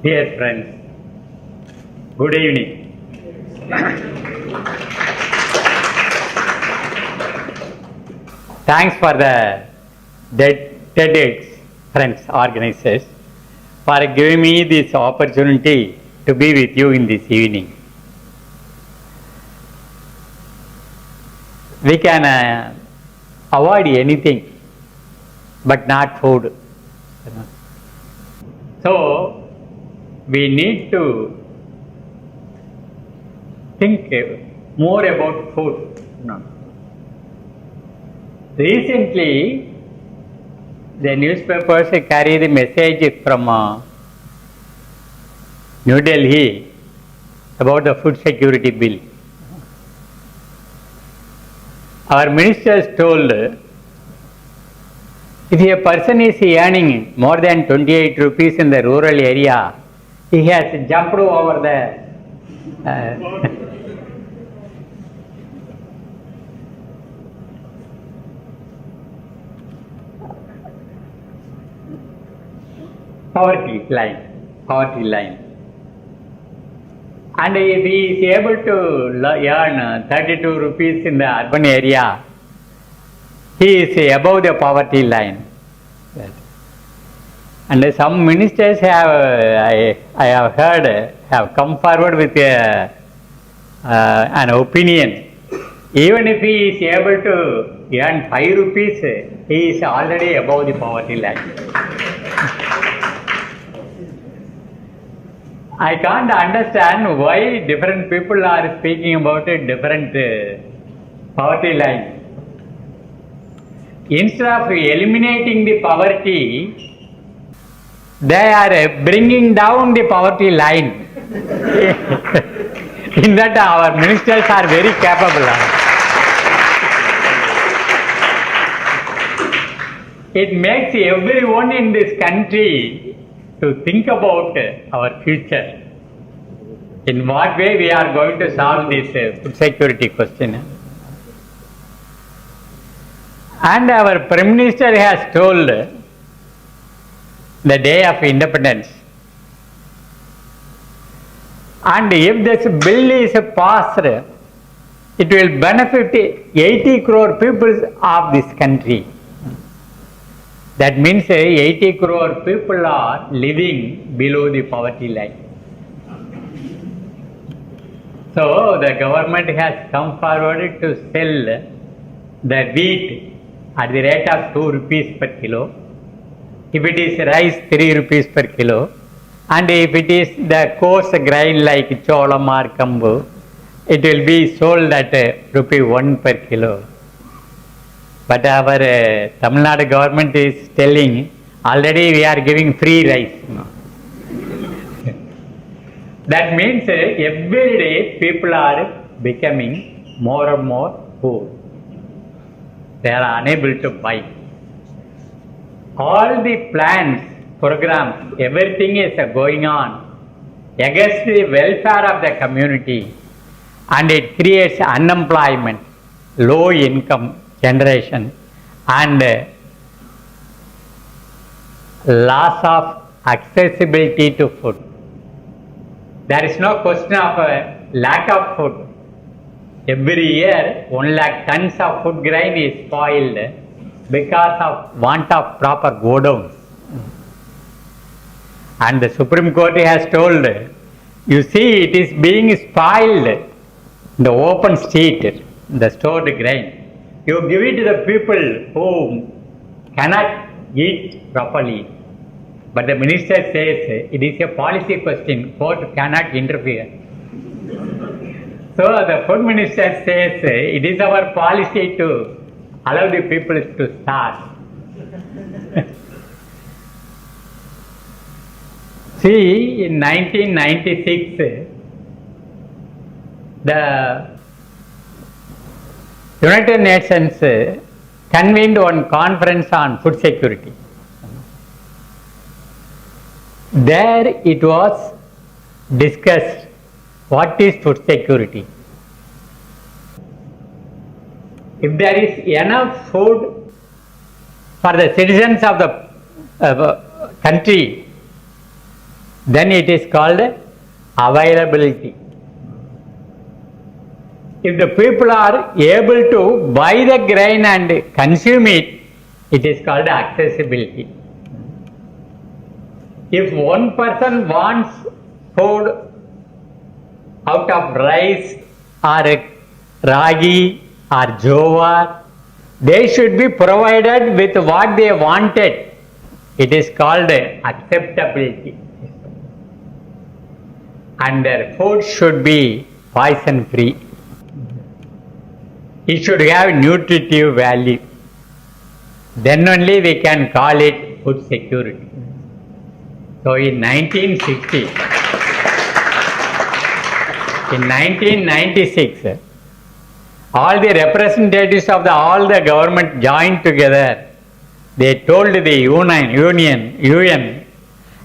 Dear friends, good evening. Thanks for the TEDx friends organizers for giving me this opportunity to be with you in this evening. We can avoid anything but not food. So we need to think more about food. Recently, the newspapers carry the message from New Delhi about the food security bill. Our ministers told if a person is earning more than 28 rupees in the rural area, he has jumped over the poverty line. And if he is able to earn 32 rupees in the urban area, he is above the poverty line. And some ministers have, I have heard, have come forward with an opinion. Even if he is able to earn 5 rupees, he is already above the poverty line. I can't understand why different people are speaking about a different poverty line. Instead of eliminating the poverty, they are bringing down the poverty line. In that our ministers are very capable. It makes everyone in this country to think about our future. In what way we are going to solve this food security question. And our Prime Minister has told the day of independence. And if this bill is passed, it will benefit 80 crore people of this country. That means 80 crore people are living below the poverty line. So the government has come forward to sell the wheat at the rate of 2 rupees per kilo. If it is rice, 3 rupees per kilo. And if it is the coarse grain like cholam or kambu, it will be sold at rupee 1 per kilo. But our Tamil Nadu government is telling already we are giving free rice. That means every day people are becoming more and more poor. They are unable to buy. All the plans, programs, everything is going on against the welfare of the community, and it creates unemployment, low income generation, and loss of accessibility to food. There is no question of lack of food. Every year 1 lakh tons of food grain is spoiled because of want of proper godowns. And the Supreme Court has told, you see, it is being spoiled in the open street, the stored grain. You give it to the people who cannot eat properly. But the minister says it is a policy question, court cannot interfere. So the food minister says it is our policy to allow the people to starve. See, in 1996, the United Nations convened one conference on food security. There it was discussed what is food security. If there is enough food for the citizens of the country, then it is called availability. If the people are able to buy the grain and consume it, it is called accessibility. If one person wants food out of rice or ragi or jowar, they should be provided with what they wanted. It is called acceptability. And their food should be poison free. It should have nutritive value. Then only we can call it food security. So in 1996, all the representatives of all the government joined together. They told the UN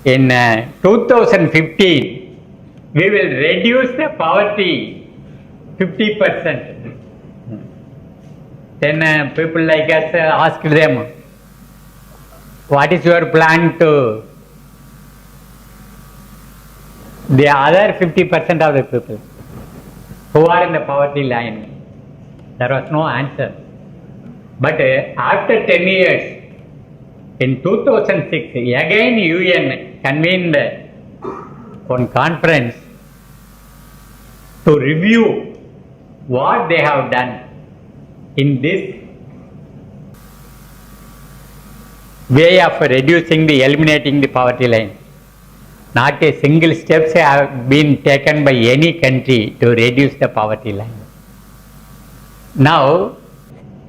in 2015, we will reduce the poverty 50%. Then people like us asked them, what is your plan to the other 50% of the people who are in the poverty line? There was no answer. But after 10 years, in 2006, again UN convened one conference to review what they have done in this way of eliminating the poverty line. Not a single steps have been taken by any country to reduce the poverty line. Now,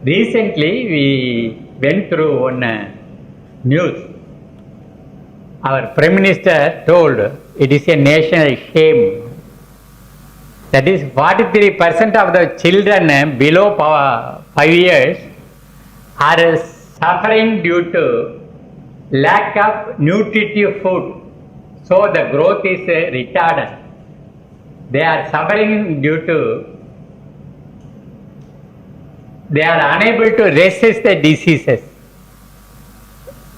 recently we went through one news. Our Prime Minister told it is a national shame. That is 43% of the children below 5 years are suffering due to lack of nutritive food. So the growth is retarded. They are suffering due to they are unable to resist the diseases.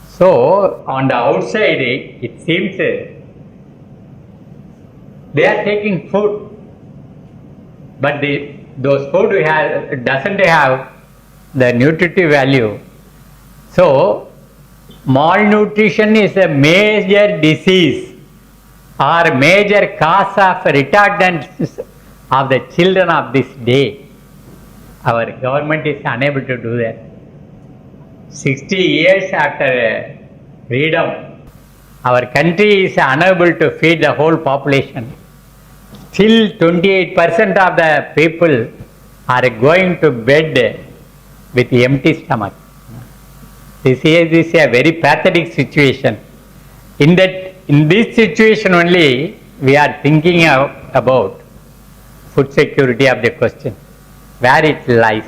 So on the outside it seems they are taking food, but those food doesn't have the nutritive value. So malnutrition is a major disease or major cause of retardance of the children of this day. Our government is unable to do that. 60 years after freedom, our country is unable to feed the whole population. Still 28% of the people are going to bed with empty stomach. This is a very pathetic situation. In this situation only, we are thinking about food security of the question, where it lies.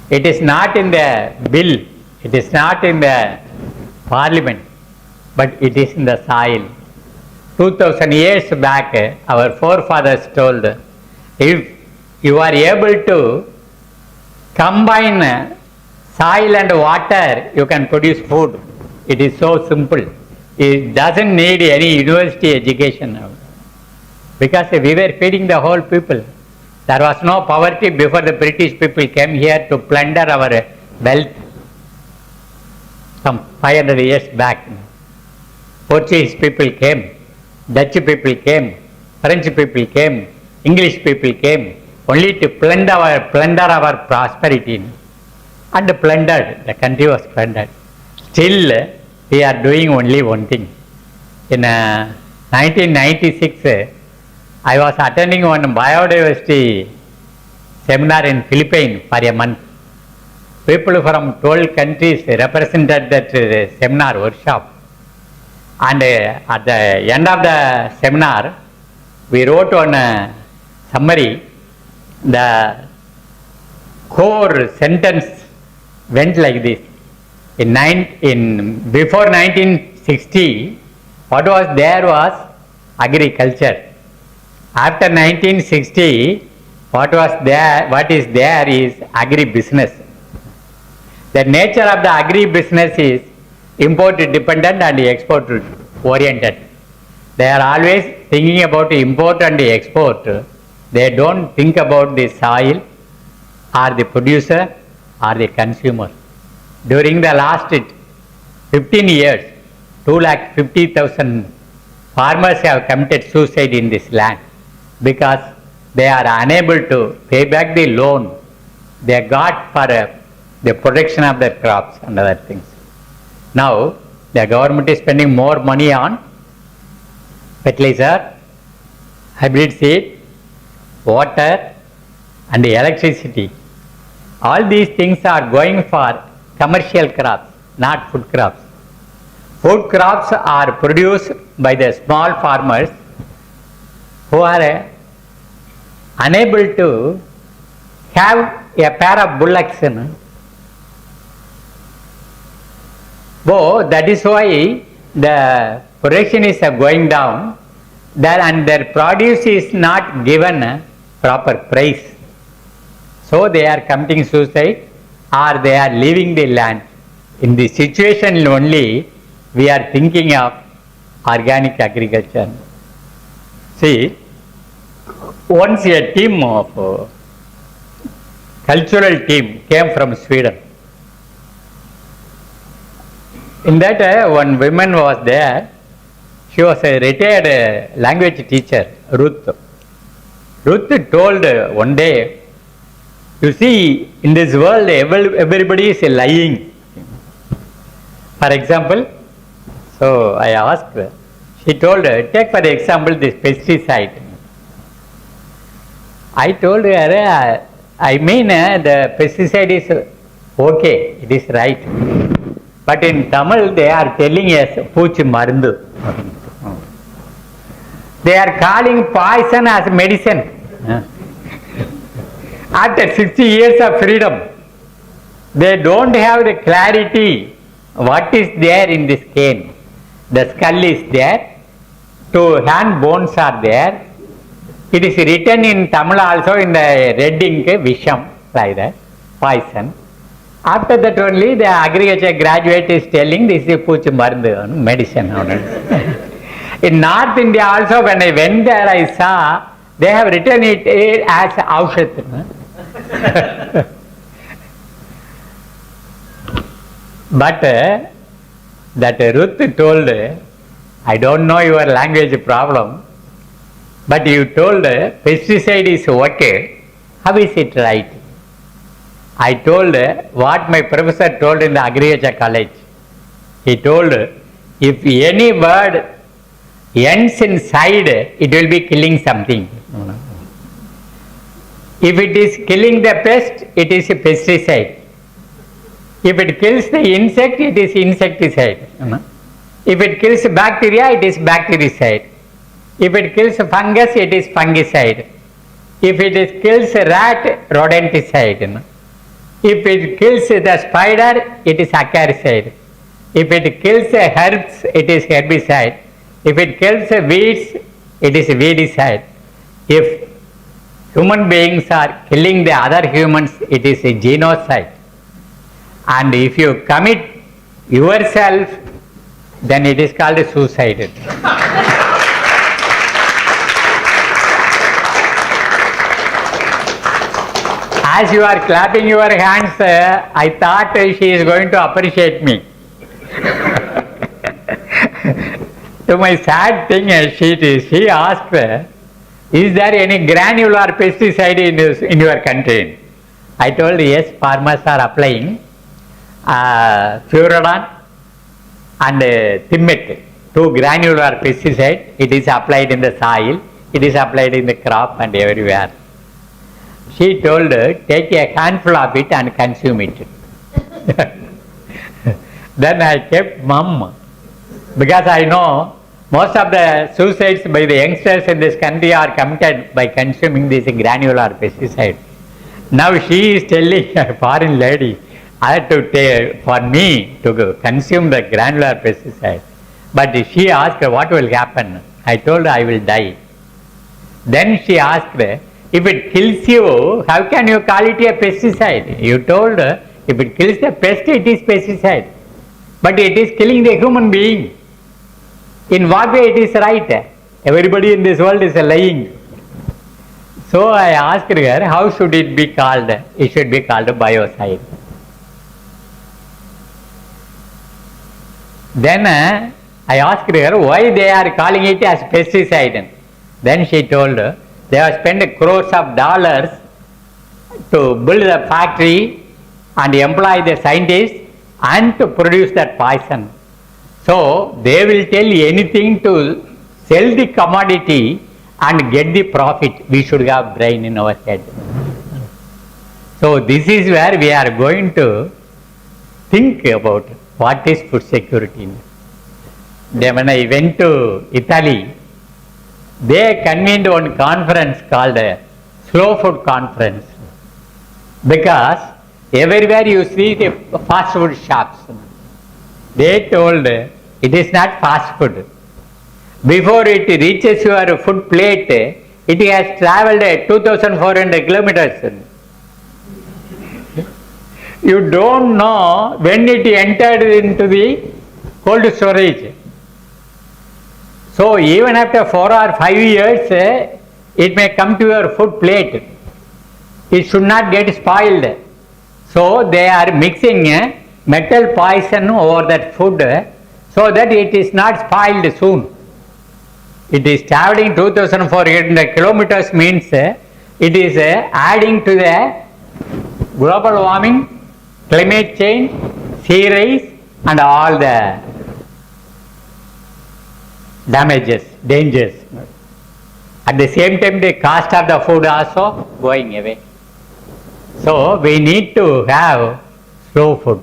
It is not in the bill, it is not in the parliament, but it is in the soil. 2000 years back, our forefathers told, if you are able to combine soil and water, you can produce food. It is so simple. It doesn't need any university education. Because we were feeding the whole people. There was no poverty before the British people came here to plunder our wealth some 500 years back. Portuguese people came, Dutch people came, French people came, English people came, only to plunder our prosperity. And plundered, the country was plundered. Still, we are doing only one thing. In 1996, I was attending one biodiversity seminar in Philippines for a month. People from 12 countries represented that seminar workshop. And at the end of the seminar, we wrote on a summary. The core sentence went like this. Before 1960, what was there was agriculture. After 1960, what is there is agri-business. The nature of the agri-business is import dependent and export oriented. They are always thinking about import and export. They don't think about the soil or the producer or the consumer. During the last 15 years, 250,000 farmers have committed suicide in this land because they are unable to pay back the loan they got for the protection of their crops and other things. Now, the government is spending more money on fertilizer, hybrid seed, water and electricity. All these things are going for commercial crops, not food crops. Food crops are produced by the small farmers who are unable to have a pair of bullocks. So that is why the production is going down, and their produce is not given a proper price. So they are committing suicide or they are leaving the land. In this situation only we are thinking of organic agriculture. See, once a team of cultural team came from Sweden. In that one woman was there. She was a retired language teacher, Ruth. Ruth told one day, you see, in this world everybody is lying. For example, so I asked her, she told her, take for example this pesticide. I told her, I mean the pesticide is okay, it is right. But in Tamil they are telling us Poochi Marandu. They are calling poison as medicine. After 60 years of freedom, they don't have the clarity what is there in this cane. The skull is there, 2 hand bones are there. It is written in Tamil also in the red ink, Visham, like that, poison. After that only the agriculture graduate is telling this is Poochi Marandu, medicine. In North India also, when I went there, I saw they have written it as Aushat. But that Ruth told, I don't know your language problem, but you told pesticide is okay. How is it right? I told what my professor told in the agriculture college. He told, if any word ends in side, it will be killing something. If it is killing the pest, it is a pesticide. If it kills the insect, it is insecticide. If it kills bacteria, it is bactericide. If it kills fungus, it is fungicide. If it kills rat, rodenticide. If it kills the spider, it is acaricide. If it kills herbs, it is herbicide. If it kills weeds, it is weedicide. If human beings are killing the other humans, it is a genocide. And if you commit yourself, then it is called suicide. As you are clapping your hands, I thought she is going to appreciate me. To my sad thing, she asked, is there any granular pesticide in your country? I told, yes, farmers are applying Furadon and Thimet, 2 granular pesticide. It is applied in the soil, it is applied in the crop and everywhere. She told, take a handful of it and consume it. Then I kept mum, because I know most of the suicides by the youngsters in this country are committed by consuming this granular pesticide. Now she is telling a foreign lady, I had to for me to consume the granular pesticide. But she asked, what will happen? I told her, I will die. Then she asked, if it kills you, how can you call it a pesticide? You told, if it kills the pest, it is pesticide. But it is killing the human being. In what way it is right? Everybody in this world is lying. So I asked her, how should it be called? It should be called biocide. Then I asked her why they are calling it as pesticide. Then she told they have spent crores of dollars to build a factory and employ the scientists and to produce that poison. So they will tell anything to sell the commodity and get the profit. We should have brain in our head. So this is where we are going to think about what is food security. Then when I went to Italy, they convened one conference called a Slow Food Conference, because everywhere you see the fast food shops. They told it is not fast food. Before it reaches your food plate, it has travelled 2,400 kilometers. You don't know when it entered into the cold storage. So even after 4 or 5 years, it may come to your food plate. It should not get spoiled. So they are mixing metal poison over that food so that it is not spoiled soon. It is traveling 2,400 kilometers means it is adding to the global warming, climate change, sea rise and all the damages, dangers. At the same time the cost of the food also going away. So we need to have slow food.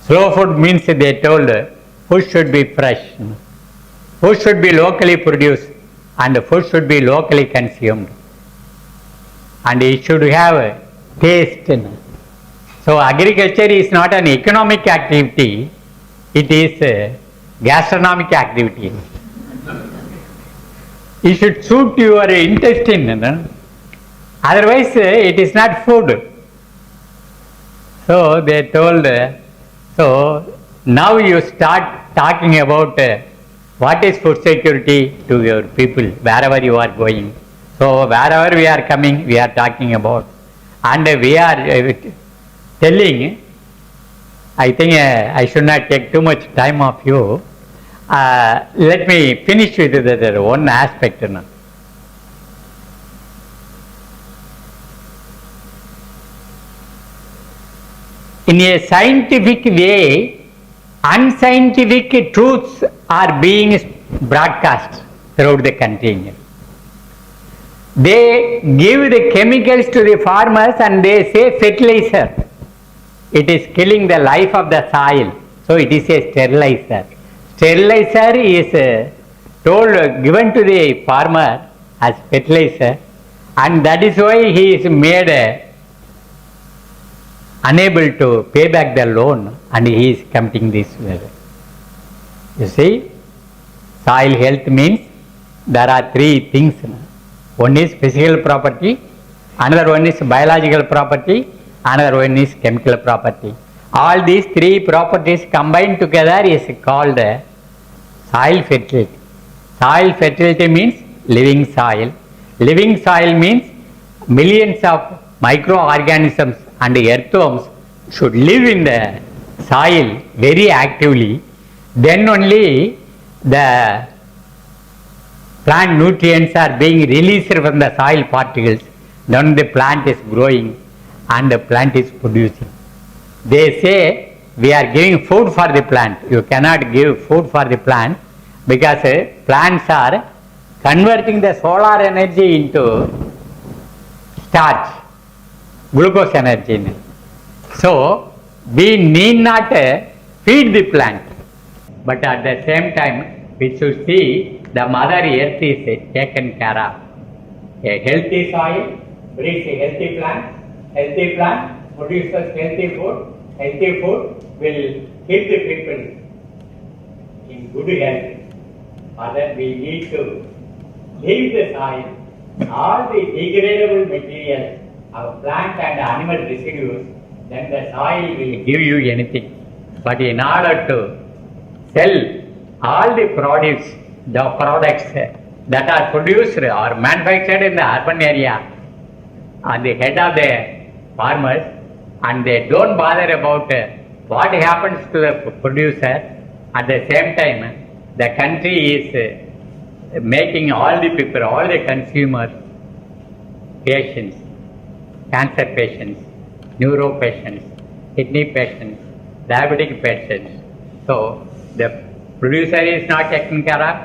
Slow food means they told food should be fresh, food should be locally produced and food should be locally consumed and it should have taste. So agriculture is not an economic activity, it is a gastronomic activity. It should suit your intestine, otherwise it is not food. So they told, so now you start talking about what is food security to your people wherever you are going. So wherever we are coming, we are talking about, and we are telling, I think I should not take too much time of you. Let me finish with the one aspect. In a scientific way, unscientific truths are being broadcast throughout the country. They give the chemicals to the farmers and they say fertilizer. It is killing the life of the soil. So it is a sterilizer. Sterilizer is given to the farmer as fertilizer, and that is why he is made unable to pay back the loan and he is committing this way. You see, soil health means there are 3 things. One is physical property, another one is biological property, another one is chemical property. All these 3 properties combined together is called soil fertility. Soil fertility means living soil. Living soil means millions of microorganisms and earthworms should live in the soil very actively. Then only the plant nutrients are being released from the soil particles. Then the plant is growing and the plant is producing. They say we are giving food for the plant. You cannot give food for the plant because plants are converting the solar energy into starch, glucose energy. So we need not feed the plant, but at the same time we should see the mother earth is taken care of. A healthy soil breeds a healthy plant produces healthy food will keep the people in good health. For that we need to leave the soil, all the degradable materials of plant and animal residues, then the soil will give you anything. But in order to sell all the products that are produced or manufactured in the urban area on the head of the farmers, and they don't bother about what happens to the producer. At the same time, the country is making all the people, all the consumers, patients, cancer patients, neuro patients, kidney patients, diabetic patients. So the producer is not taken care of,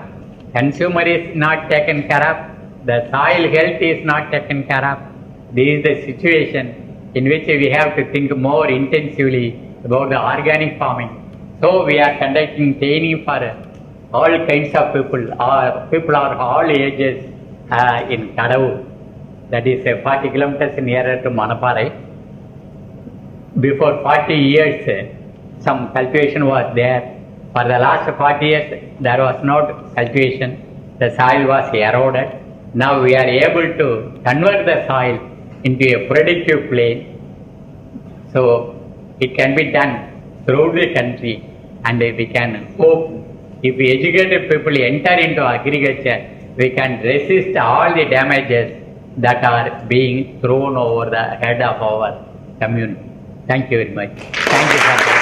consumer is not taken care of, the soil health is not taken care of. This is the situation in which we have to think more intensively about the organic farming. So we are conducting training for all kinds of people of all ages in Kadavu. That is 40 kilometers nearer to Manaparai. Before 40 years, some cultivation was there. For the last 40 years, there was no cultivation. The soil was eroded. Now we are able to convert the soil into a productive plain. So it can be done throughout the country, and we can hope if we educated people enter into agriculture, we can resist all the damages that are being thrown over the head of our community. Thank you very much. Thank you for